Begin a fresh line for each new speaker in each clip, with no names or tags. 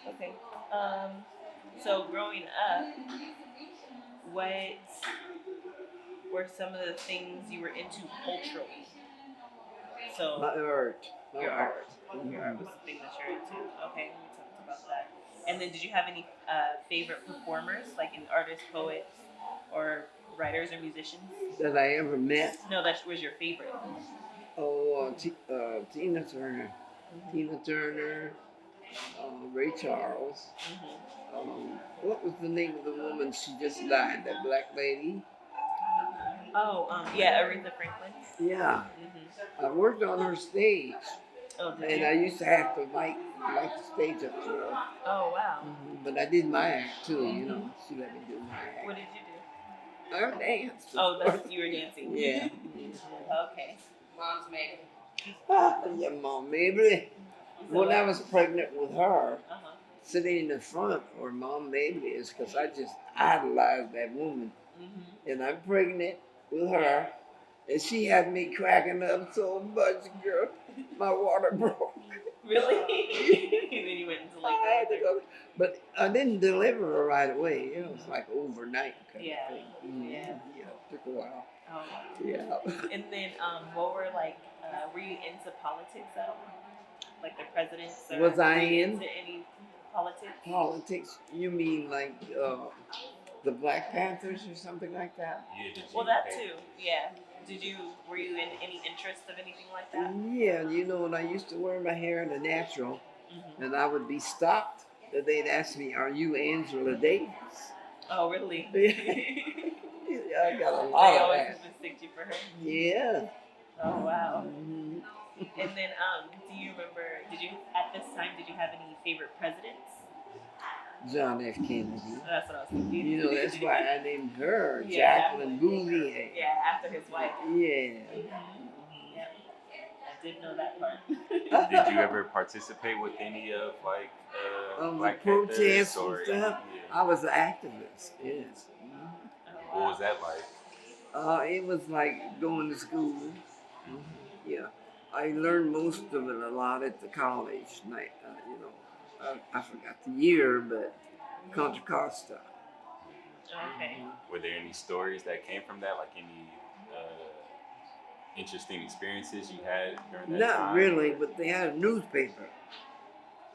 Okay. So growing up, what were some of the things you were into culturally? So
My art.
your art. Your art was the thing that you're into. Okay, we talked about that. And then, did you have any favorite performers, like in artists, poets, or writers or musicians?
That I ever met.
No, that was your favorite.
Oh, Tina Turner. Tina Turner, Ray Charles. What was the name of the woman? She just died, that black lady.
Oh, yeah, Aretha Franklin.
Yeah, I worked on her stage,
Oh, did
and
you?
I used to have to light the stage up for her.
Oh, wow.
But I did my act too, you know. She let me do my act.
What did you do?
I danced.
Oh, that's you were dancing.
Yeah.
Okay.
Mom's making.
Yeah, Mom, maybe. When I was pregnant with her,
Uh-huh.
sitting in the front where Mom Mabel is, because I just idolized that woman. And I'm pregnant with her, and she had me cracking up so much, girl. My water broke.
Really? And then you went into like
I had to go, but I didn't deliver her right away. It was like overnight kind of thing.
Yeah.
Yeah, it took a while.
Oh, wow.
Yeah.
And then, what were like? Were you into politics at all? Like the presidents? Or
Was I
were you
in
into any politics?
politics? You mean like the Black Panthers or something like that?
Yeah,
Well, that too. Yeah. Were you in any interest of anything like that?
Yeah, you know, when I used to wear my hair in a natural, and I would be stopped, and they'd ask me, "Are you Angela Davis?"
Oh, really?
Yeah, I got a
They
lot of
always
that.
mistake you for her.
Yeah.
Oh, wow. And then, do you remember? At this time? Did you have any favorite presidents?
John F. Kennedy.
That's what I was thinking.
You know, that's why I named her
Yeah.
Jacqueline Bouvier.
Yeah, after his wife.
Yeah.
Yep. I did know that part.
Did you ever participate with any of like
The
Black
protests
Panthers
and
or
stuff.
yeah.
I was an activist. Yes.
What was that like?
It was like going to school. Yeah. I learned most of it a lot at the college night. You know, I forgot the year, but Contra Costa.
Okay.
Were there any stories that came from that? Like any interesting experiences you had during that time?
Not really, but they had a newspaper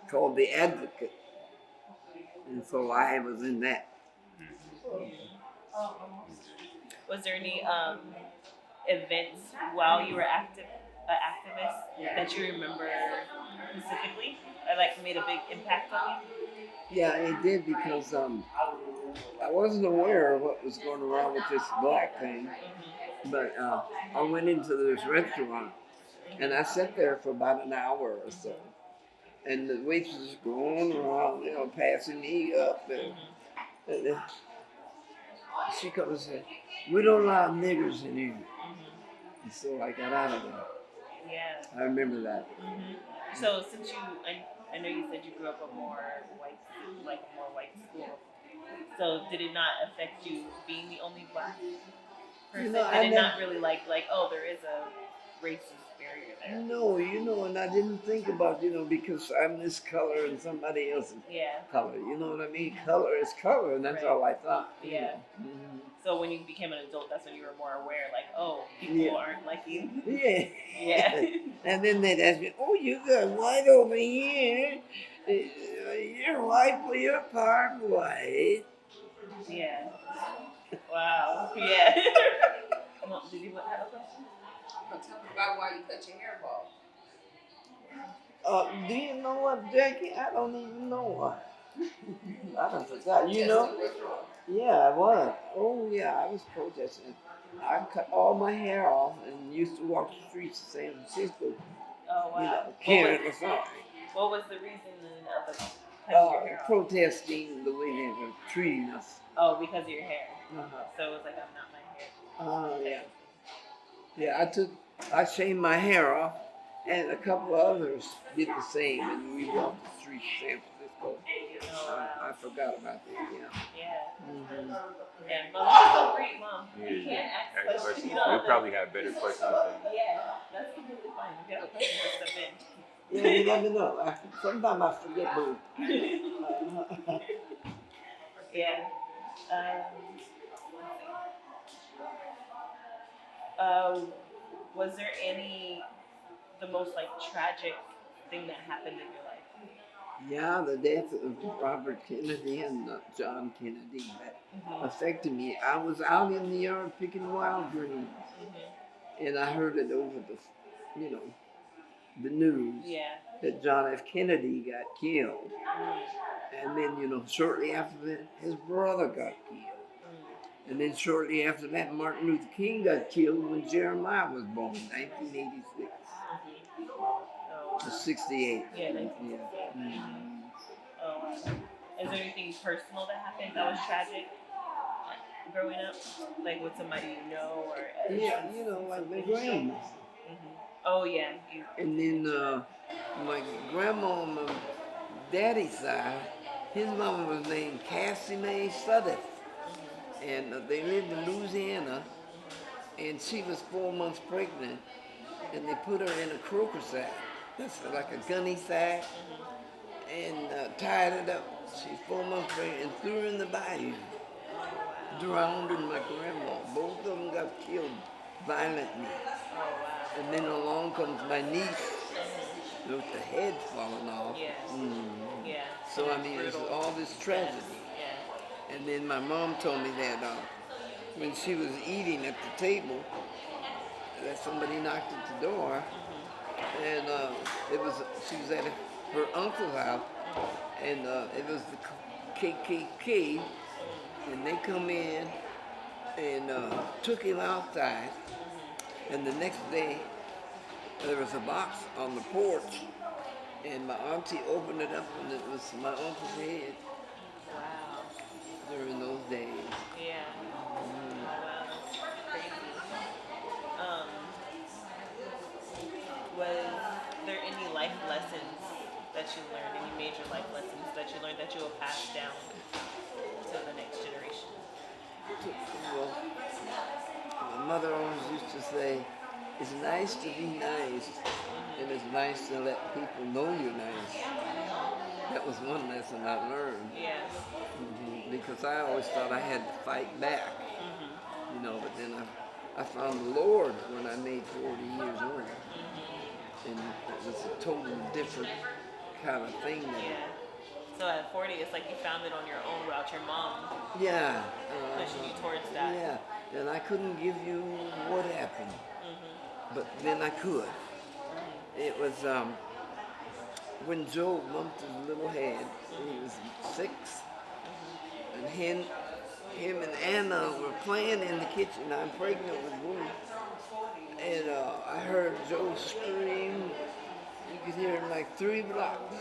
called The Advocate, and so I was in that.
Was there any events while you were activist that you remember specifically that like made a big impact on you?
Yeah, it did because I wasn't aware of what was going around with this black thing, but I went into this restaurant and I sat there for about an hour or so, and the waitress was going around, you know, passing me up, and she comes and said, "We don't allow niggers in here," and so I got out of there.
Yeah.
I remember that.
So since I know you said you grew up a more white school. So did it not affect you being the only black person?
You know,
did it not really like oh there is a racist barrier there?
No, you know, and I didn't think about, you know, because I'm this color and somebody else is color. You know what I mean? Color is color, and that's all I thought.
Yeah. So when you became an adult, that's when you were more aware, like, oh, people aren't like you.
Yeah.
Yeah.
And then they'd ask me, "Oh, you got white over here. You're white, but you're part white."
Yeah. Wow. Yeah. Did you have a question?
Tell me about why you cut your hair bald.
Do you know what, Jackie? I don't even know why. I don't forgot. You know? Yeah, I was. Oh, yeah, I was protesting. I cut all my hair off and used to walk the streets of San Francisco.
Oh, wow.
You know, carrying a sign.
What was the reason of the cutting your hair off?
Protesting the way they were treating us.
Oh, because of your hair. So it was like, I'm not my hair.
Yeah. Yeah, I shaved my hair off, and a couple of others did the same, and we walked the streets of San Francisco. I forgot about that,
Yeah. And Mom, so great, Mom.
Yeah,
You can't ask questions.
We probably have better questions than
Yeah, that's completely fine. If you have a question, just step in.
Yeah, you never know. Sometimes I forget, boo.
Yeah. Uh, was there any the most like tragic thing that happened in your life?
Yeah, the death of Robert Kennedy and John Kennedy that
Mhm.
affected me. I was out in the yard picking wild greens,
Mhm.
and I heard it over you know, the news
Yeah.
that John F. Kennedy got killed,
Mm.
and then shortly after that, his brother got killed,
Mm.
and then shortly after that, Martin Luther King got killed when Jeremiah was born, 1986.
Mhm. Oh.
68.
Yeah.
Yeah.
Mhm. Oh. Wow. Is there anything personal that happened that was tragic growing up, like with somebody you know or
Yeah, like my grandma.
Mhm. Oh yeah. You.
And then my grandma on my daddy's side, his mama was named Cassie Mae Suddeth.
Mhm.
And they lived in Louisiana, and she was 4 months pregnant, and they put her in a croaker sack. That's like a gunny sack,
Mhm.
and tied it up. She's 4 months pregnant and threw her in the bayou.
Oh wow.
Drowned in my grandma. Both of them got killed violently.
Oh wow.
And then along comes my niece
Mhm.
with the head falling off.
Yeah.
Mm.
Yeah.
So I mean, it's
Brutal.
all this
Yes.
tragedy.
Yeah.
And then my mom told me that when she was eating at the table, that somebody knocked at the door,
Mhm.
and she was at her uncle's house, and it was the KKK, and they come in and took him outside, and the next day there was a box on the porch, and my auntie opened it up, and it was my uncle's head
Wow.
during those days.
Yeah. Wow, that's crazy. Um, was there any life lessons that you learned, any major life lessons that you learned that you will pass down to the next generation?
Well, my mother always used to say, it's nice to be nice, and it's nice to let people know you're nice. That was one lesson I learned.
Yeah.
Because I always thought I had to fight back,
Mhm.
but then I found the Lord when I made 40 years old. And it was a totally different kind of thing.
Yeah. So at 40, it's like you found it on your own route. Your mom
Yeah.
pushing you towards that.
Yeah. And I couldn't give you what happened,
Mhm.
but then I could. It was when Joe bumped his little head, he was 6, and him and Anna were playing in the kitchen. I'm pregnant with Boone. And I heard Joe scream. You could hear him like 3 blocks.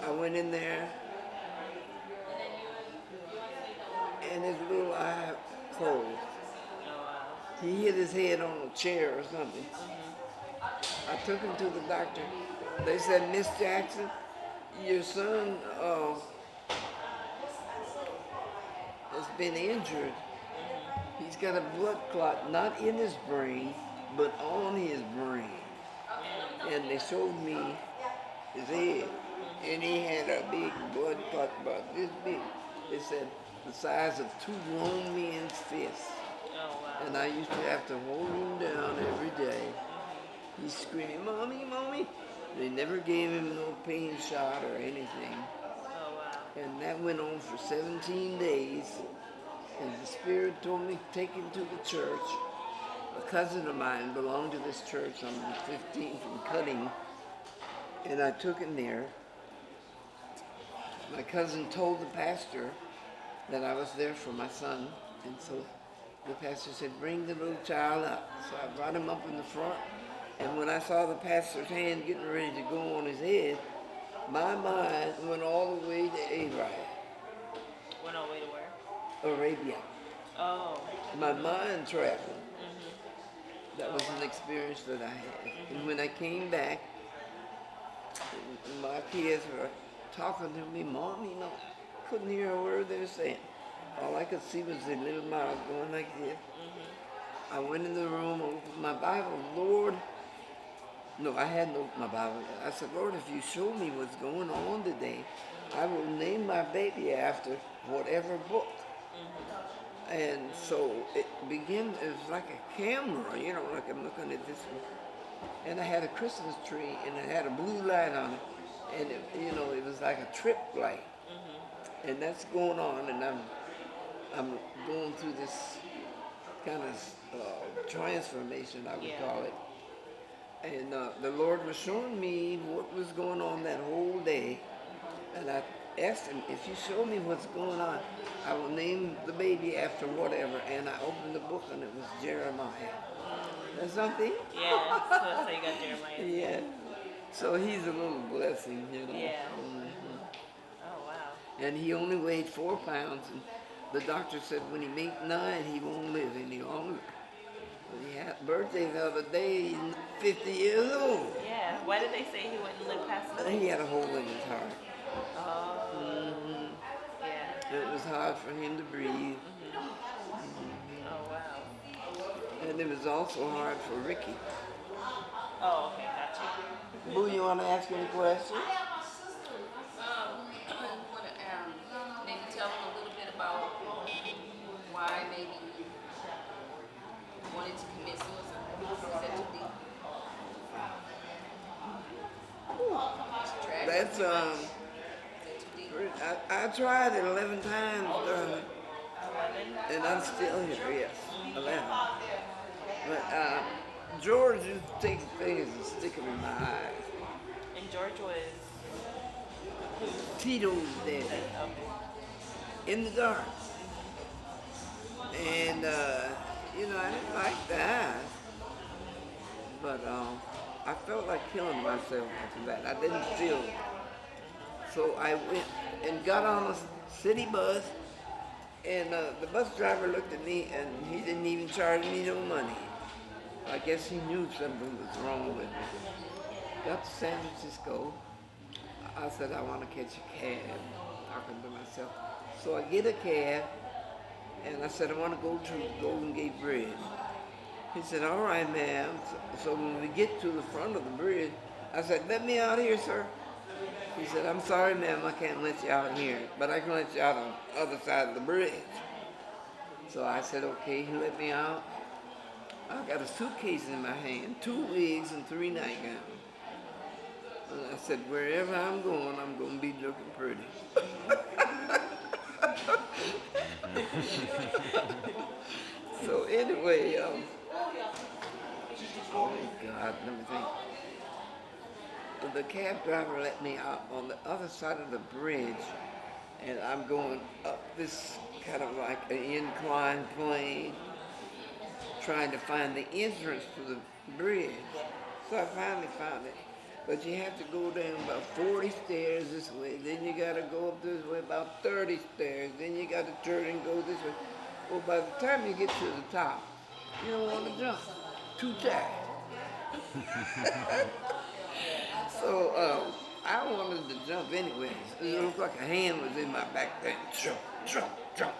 I went in there, and his little eye closed.
Oh wow.
He hit his head on a chair or something. I took him to the doctor. They said, Miss Jackson, your son has been injured. He's got a blood clot, not in his brain, but on his brain. And they showed me his head, and he had a big blood clot about this big. They said the size of 2 grown men's fists.
Oh wow.
And I used to have to hold him down every day. He's screaming, Mommy, Mommy. They never gave him no pain shot or anything.
Oh wow.
And that went on for 17 days. And the Spirit told me to take him to the church. A cousin of mine belonged to this church on the 15th and Cutting. And I took him there. My cousin told the pastor that I was there for my son. And so the pastor said, bring the little child up. So I brought him up in the front. And when I saw the pastor's hand getting ready to go on his head, my mind went all the way to Arabia.
Went all the way to where?
Arabia.
Oh.
My mind traveled.
Mhm.
That was an experience that I had. And when I came back, my kids were talking to me, Mom, couldn't hear a word they were saying. All I could see was their little mouth going like this. I went in the room, opened my Bible, Lord. No, I had no my Bible. I said, Lord, if you show me what's going on today, I will name my baby after whatever book. And so it begins, it was like a camera, like I'm looking at this one. And I had a Christmas tree and it had a blue light on it. And it was like a trip light. And that's going on, and I'm going through this kind of transformation, I would call it. And the Lord was showing me what was going on that whole day. And I asked him, if you show me what's going on, I will name the baby after whatever. And I opened the book and it was Jeremiah. That's something?
Yeah, so you got Jeremiah.
Yeah. So he's a little blessing,
Yeah. Oh, wow.
And he only weighed 4 pounds. And the doctor said when he makes 9, he won't live any longer. But he had a birthday the other day, he's 50 years old.
Yeah. Why did they say he wouldn't live past 9?
He had a hole in his heart.
Oh. Yeah.
It was hard for him to breathe.
Oh, wow.
And it was also hard for Ricky.
Oh, okay, gotcha.
Boo, you want to ask any questions?
Maybe tell them a little bit about why maybe you wanted to commit suicide. Is that too deep?
That's
Is that too deep?
I tried it 11 times, darling,
11?
and I'm still here. Yes, 11. But George used to take things and stick them in my eyes.
And George was
Tito's daddy.
okay.
In the dark. And, I didn't like that. But I felt like killing myself after that. I didn't feel. So I went and got on a city bus, and the bus driver looked at me, and he didn't even charge me no money. I guess he knew something was wrong with me. Got to San Francisco. I said, I want to catch a cab, talking to myself. So I get a cab, and I said, I want to go to Golden Gate Bridge. He said, all right, ma'am. So when we get to the front of the bridge, I said, let me out here, sir. He said, I'm sorry, ma'am, I can't let you out here, but I can let you out on the other side of the bridge. So I said, okay, he let me out. I got a suitcase in my hand, 2 wigs and 3 nightgowns. And I said, wherever I'm going to be looking pretty. So anyway, oh God, let me think. The cab driver let me out on the other side of the bridge, and I'm going up this kind of like an inclined plane, trying to find the entrance to the bridge. So I finally found it. But you have to go down about 40 stairs this way, then you gotta go up this way about 30 stairs, then you gotta turn and go this way. Well, by the time you get to the top, you don't want to jump. Too tight. So I wanted to jump anyways. It looked like a hand was in my back then. Jump, jump, jump.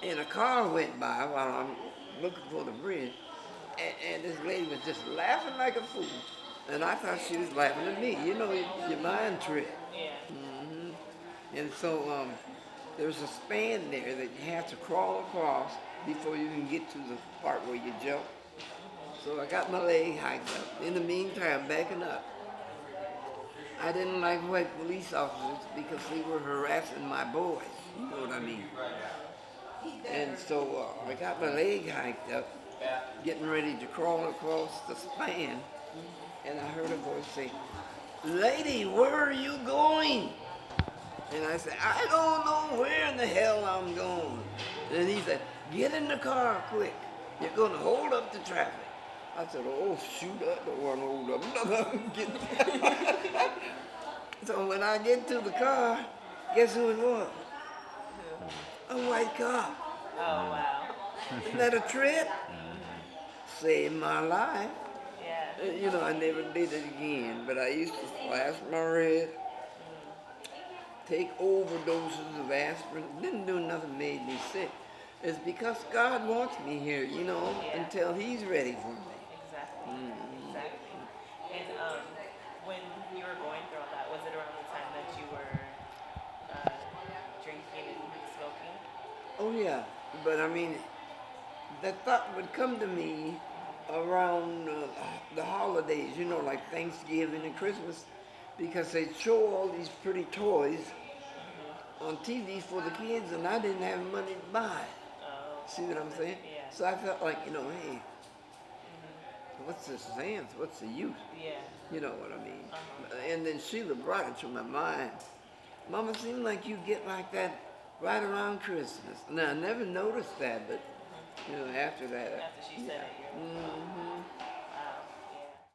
And a car went by while I'm looking for the bridge, and this lady was just laughing like a fool. And I thought she was laughing at me. You know, your mind trip.
Yeah.
And so there's a span there that you have to crawl across before you can get to the part where you jump. So I got my leg hiked up. In the meantime, backing up. I didn't like white police officers because they were harassing my boys. You know what I mean? And so I got my leg hiked up, getting ready to crawl across the span. And I heard a voice say, lady, where are you going? And I said, I don't know where in the hell I'm going. And he said, get in the car quick. You're going to hold up the traffic. I said, oh, shoot, I don't want to hold up nothing. So when I get to the car, guess who it was? A white cop.
Oh, wow.
Isn't that a trip? Saved my life.
Yeah.
I never did it again, but I used to flash my red, take overdoses of aspirin. Didn't do nothing made me sick. It's because God wants me here, until He's ready for me.
Exactly. Exactly. And when you were going through all that, was it around the time that you were
Oh yeah, but I mean, that thought would come to me around the holidays, you know, like Thanksgiving and Christmas, because they show all these pretty toys on TV for the kids, and I didn't have money to buy.
Oh,
See what I'm saying?
yeah.
So I felt like, you know, hey, what's the sense? What's the use?
Yeah.
You know what I mean?
Uh-huh.
And then Sheila brought it to my mind. Mama, seemed like you get like that right around Christmas. Now, I never noticed that, but, you know, after that.
After she said it, you're
Mm-hmm.